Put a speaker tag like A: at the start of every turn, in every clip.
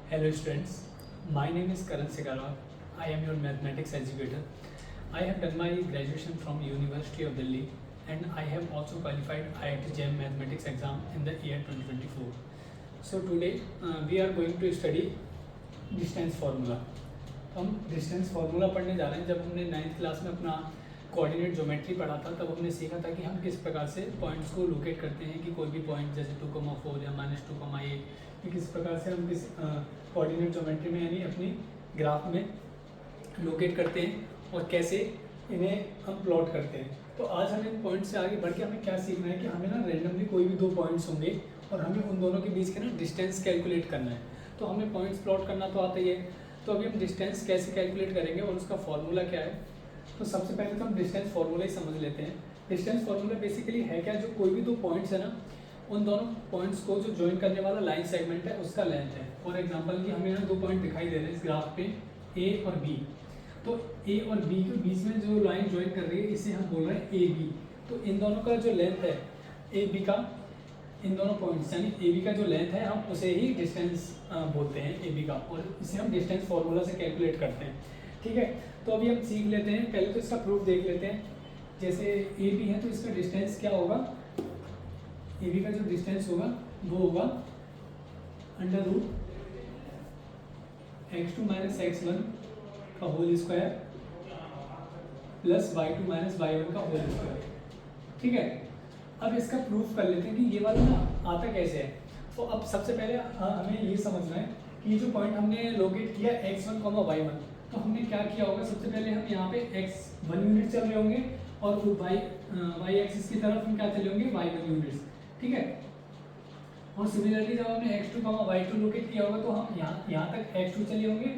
A: Hello students, my name is Karan Segarwal. I am your mathematics educator. I have done my graduation from University of Delhi and I have also qualified IIT JAM mathematics exam in the year 2024. So today we are going to study distance formula. हम distance formula पढ़ने जा रहे हैं. जब हमने 9th class में अपना coordinate geometry पढ़ा था तब हमने सीखा था कि हम किस प्रकार से पॉइंट्स को लोकेट करते हैं कि कोई भी पॉइंट जैसे 2,4 या -2,8 कि किस प्रकार से हम किस कोऑर्डिनेट ज्योमेट्री में यानी अपनी ग्राफ में लोकेट करते हैं और कैसे इन्हें हम प्लॉट करते हैं. तो आज हम इन पॉइंट से आगे बढ़ के हमें क्या सीखना है कि हमें ना रेंडमली कोई भी दो पॉइंट्स होंगे और हमें उन दोनों के बीच के ना डिस्टेंस कैलकुलेट करना है. तो हमें पॉइंट्स प्लॉट करना तो आता ही है. तो अभी हम डिस्टेंस कैसे कैलकुलेट करेंगे और उसका फॉर्मूला क्या है. तो सबसे पहले तो हम डिस्टेंस फार्मूला ही समझ लेते हैं. डिस्टेंस फार्मूला बेसिकली है क्या, जो कोई भी दो पॉइंट्स है ना उन दोनों पॉइंट्स को जो ज्वाइन करने वाला लाइन सेगमेंट है उसका लेंथ है. फॉर एग्जांपल कि हमें यहाँ दो पॉइंट दिखाई दे रहे हैं इस ग्राफ पे ए और बी. तो ए और बी के बीच में जो लाइन ज्वाइन कर रही है इसे हम बोल रहे हैं ए बी. तो इन दोनों का जो लेंथ है ए बी का, इन दोनों पॉइंट्स यानी ए बी का जो लेंथ है हम उसे ही डिस्टेंस बोलते हैं ए बी का, और इसे हम डिस्टेंस फार्मूला से कैलकुलेट करते हैं. ठीक है, तो अभी हम सीख लेते हैं. पहले तो इसका प्रूफ देख लेते हैं. जैसे ए बी है तो इसका डिस्टेंस क्या होगा, ए बी का जो डिस्टेंस होगा वो होगा √(x2 - x1) का whole square plus y2 - y1 का होल स्क्वायर. ठीक है, अब इसका प्रूफ कर लेते हैं कि ये वाला ना आता कैसे है. तो अब सबसे पहले हमें ये समझना है कि ये जो पॉइंट हमने लोकेट किया x1, y1, तो हमने क्या किया होगा. सबसे पहले हम यहाँ पे x1 यूनिट चल रहे होंगे और y एक्सिस की तरफ हम क्या चले होंगे y1 यूनिट्स. ठीक है, और सिमिलरली जब हमने x2, y2 लोकेट किया होगा तो हम यहाँ तक x2 चले होंगे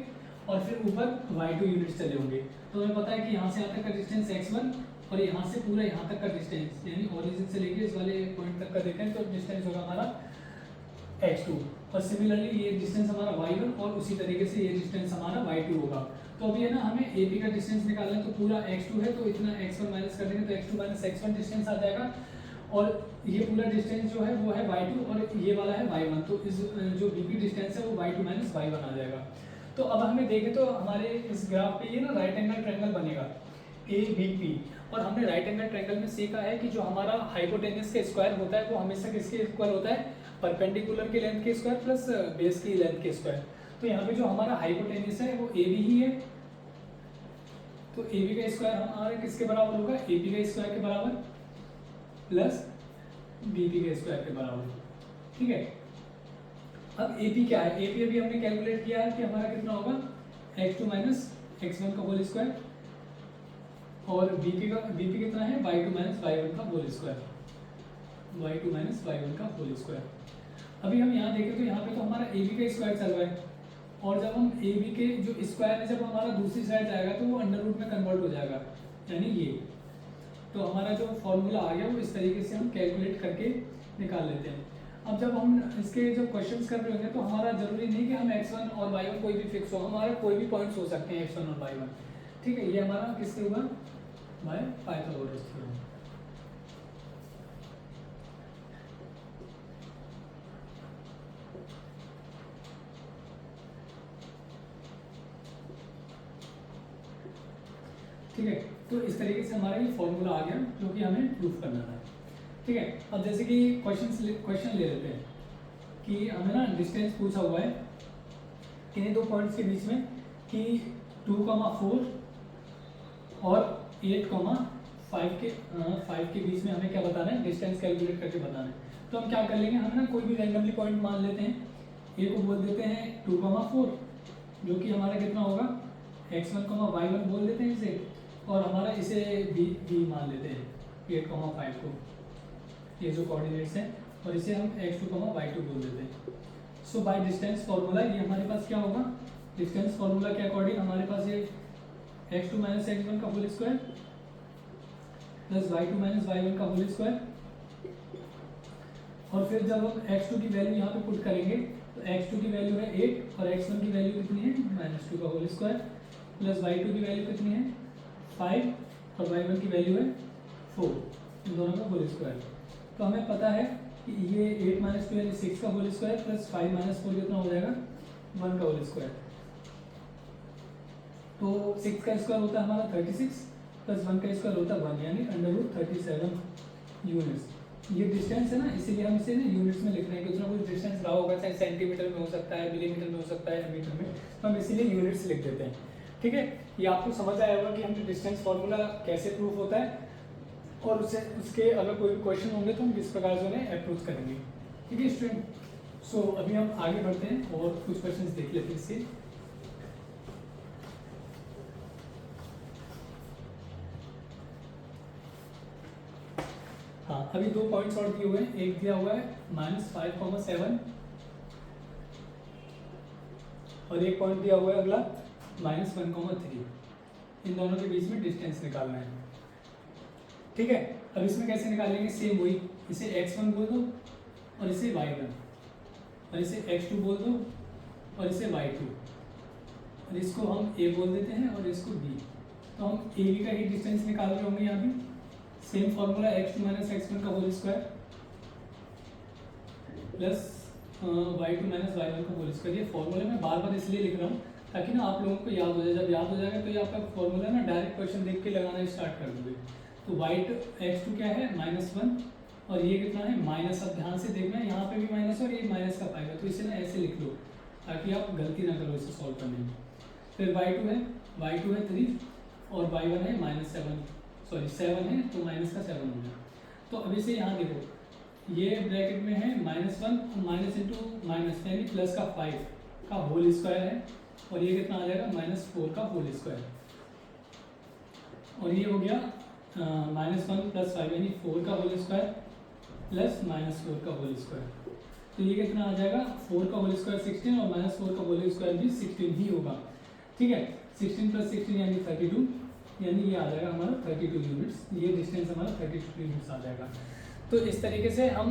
A: और फिर ऊपर y2 यूनिट्स चले होंगे. तो हमें पता है कि यहाँ से यहाँ तक का डिस्टेंस x1 और यहाँ से पूरा यहाँ तक का डिस्टेंस यानी ओरिजिन से लेके इस वाले पॉइंट तक का देखें तो डिस्टेंस होगा हमारा x2. और सिमिलरली ये डिस्टेंस हमारा y1 और उसी तरीके से ये डिस्टेंस हमारा y2 होगा. तो अभी है ना हमें ए बी का डिस्टेंस निकालना है. तो पूरा x2 है तो इतना x1 माइनस कर देंगे तो x2 - x1 डिस्टेंस आ जाएगा और ये पूरा डिस्टेंस जो है वो है y2 और ये वाला है y1. तो इस जो बीपी डिस्टेंस है वो y2 - y1 आ जाएगा. तो अब हमें देखें तो हमारे इस ग्राफ पे ये ना राइट एंगल ट्रायंगल बनेगा ए बी पी. और हमने राइट एंगल ट्रायंगल में सीखा है कि जो हमारा हाइपोटेनस का स्क्वायर होता है वो हमेशा किसके इक्वल होता है, परपेंडिकुलर के लेंथ के स्क्वायर प्लस बेस की लेंथ के स्क्वायर. तो यहाँ पे जो हमारा हाइपोटेनस है वो ए बी ही है. तो ए बी का स्क्वायर हमारे किसके बराबर होगा, ए बी का स्क्वायर के बराबर प्लस बी पी का स्क्वायर के बराबर. ठीक है, अब ए पी क्या है, ए पी अभी हमने कैलकुलेट किया है कि हमारा कितना होगा x2 - x1 का होल स्क्वायर और बीपी कितना है y2 - y1 का होल स्क्वायर, y2 - y1 का होल स्क्वायर. अभी हम यहाँ देखें तो यहाँ पे तो हमारा ए बी का स्क्वायर चल रहा है और जब हम ए बी के जो स्क्वायर है जब हमारा दूसरी साइड जाएगा तो वो अंडर रूट में कन्वर्ट हो जाएगा यानी ये. तो हमारा जो फॉर्मूला आ गया वो इस तरीके से हम कैलकुलेट करके निकाल लेते हैं. अब जब हम इसके जब क्वेश्चंस कर रहे होंगे तो हमारा जरूरी नहीं कि हम x1 और y1 कोई भी फिक्स हो, हमारा कोई भी पॉइंट्स हो सकते हैं x1 और y1. ठीक है, ये हमारा किससे होगा, बाय पाइथागोरस थ्योरम. ठीक है, तो इस तरीके से हमारा ये फॉर्मूला आ गया जो कि हमें प्रूफ करना था. ठीक है, अब जैसे कि क्वेश्चन ले लेते हैं कि हमें ना डिस्टेंस पूछा हुआ है किन्हीं दो पॉइंट्स के बीच में कि 2,4 और 8,5 के बीच में हमें क्या बताना है, डिस्टेंस कैलकुलेट करके बताना है. तो हम क्या कर लेंगे, हम ना कोई भी रैंडमली पॉइंट मान लेते हैं. ए को बोल देते हैं 2,4 जो कि हमारा कितना होगा x1, y1 बोल देते हैं इसे, और हमारा इसे b मान लेते हैं 8,5 को, ये जो कोऑर्डिनेट्स हैं, और इसे हम x2, y2 बोल देते हैं. सो बाय डिस्टेंस फार्मूला ये हमारे पास क्या होगा, डिस्टेंस फार्मूला के अकॉर्डिंग हमारे पास ये x2 - x1 का whole square plus y2 - y1 का होल स्क्वायर. और फिर जब हम x2 की वैल्यू यहाँ पे पुट करेंगे तो x2 की वैल्यू है 8 और x1 की वैल्यू कितनी है -2 का होल स्क्वायर प्लस y2 की वैल्यू कितनी है 5 और y1 की वैल्यू है 4, इन दोनों का होल स्क्वायर. तो हमें पता है कि ये 8 - 2 यानी 6 का होल स्क्वायर प्लस 5 - 4 कितना हो जाएगा 1 का होल स्क्वायर। तो 6 का स्क्वायर होता है हमारा 36 प्लस 1 का स्क्वायर होता है 1, यानी √37 यूनिट्स। ये डिस्टेंस है ना, इसीलिए हम इसे ना यूनिट्स में लिख रहे हैं, कुछ ना कुछ डिस्टेंस रहा होगा, चाहे सेंटीमीटर में हो सकता है, मिलीमीटर में हो सकता है, मीटर में, तो हम इसीलिए यूनिट्स लिख देते हैं। ठीक है, ये आपको समझ आया होगा कि हम डिस्टेंस फार्मूला कैसे प्रूफ होता है, और उसके अगर कोई भी क्वेश्चन होंगे तो हम किस प्रकार से उन्हें अप्रोच करेंगे। ठीक है स्टूडेंट, सो अभी हम आगे बढ़ते हैं और कुछ क्वेश्चन देख लेते हैं इससे। हाँ, अभी 2 पॉइंट्स और दिए हुए हैं, एक दिया हुआ है -5,7 और एक पॉइंट दिया हुआ है अगला -1,3। इन दोनों के बीच में डिस्टेंस निकालना है। ठीक है, अब इसमें कैसे निकालेंगे, सेम वही, इसे x1 बोल दो और इसे y1, और इसे x2 बोल दो और इसे y2, और इसको हम a बोल देते हैं और इसको b। तो हम a b का ही डिस्टेंस निकाल रहे होंगे यहाँ भी। सेम फॉर्मूला x2 - x1 का whole square plus y2 - y1 का होल स्क्वायर। ये फॉर्मूला मैं बार बार इसलिए लिख रहा हूँ ताकि ना आप लोगों को याद हो जाए। जब याद हो जाएगा तो ये आपका फॉर्मूला ना डायरेक्ट क्वेश्चन देख के लगाना स्टार्ट कर दोगे। तो x2 क्या है -1 और ये कितना है माइनस। अब ध्यान से देखना, यहाँ पे भी माइनस और ये माइनस का पाएगा, तो इसे ना ऐसे लिख लो ताकि आप गलती ना करो इसे सॉल्व करने में। फिर y2 है 3 और y1 है -7 है, तो माइनस का 7 हो गया। तो अब इसे यहाँ देखो, ये ब्रैकेट में है -1 और माइनस इंटू माइनस यानी प्लस का 5 का होल स्क्वायर है, और ये कितना आ जाएगा -4 का होल स्क्वायर, और ये हो गया -1 + 5 यानी 4 का होल स्क्वायर प्लस -4 का होल स्क्वायर। तो ये कितना आ जाएगा 4 का होल स्क्वायर 16 और -4 का होल स्क्वायर भी 16 ही होगा। ठीक है, 16 + 16 यानी 32, यानी ये आ जाएगा हमारा 32 यूनिट्स। ये डिस्टेंस हमारा 32 यूनिट्स आ जाएगा। तो इस तरीके से हम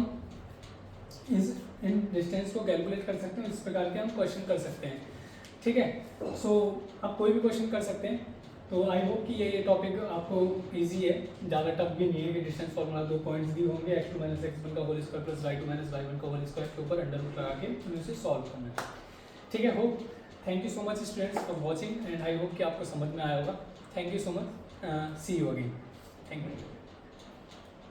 A: इन डिस्टेंस को कैलकुलेट कर सकते हैं, इस प्रकार के हम क्वेश्चन कर सकते हैं। ठीक है, सो आप कोई भी क्वेश्चन कर सकते हैं। तो आई होप कि ये टॉपिक आपको इजी है, ज़्यादा टफ भी नहीं है कि डिस्टेंस फॉर्मूला 2 पॉइंट्स दिए होंगे x2 - x1 का whole square plus y2 - y1 का होल स्क्वायर के ऊपर अंडर रूट लगा के उन्हें उसे सॉल्व करना है। ठीक है, hope thank you so much students for watching, and I hope कि आपको समझ में आया होगा। Thank you so much, see you again, thank you.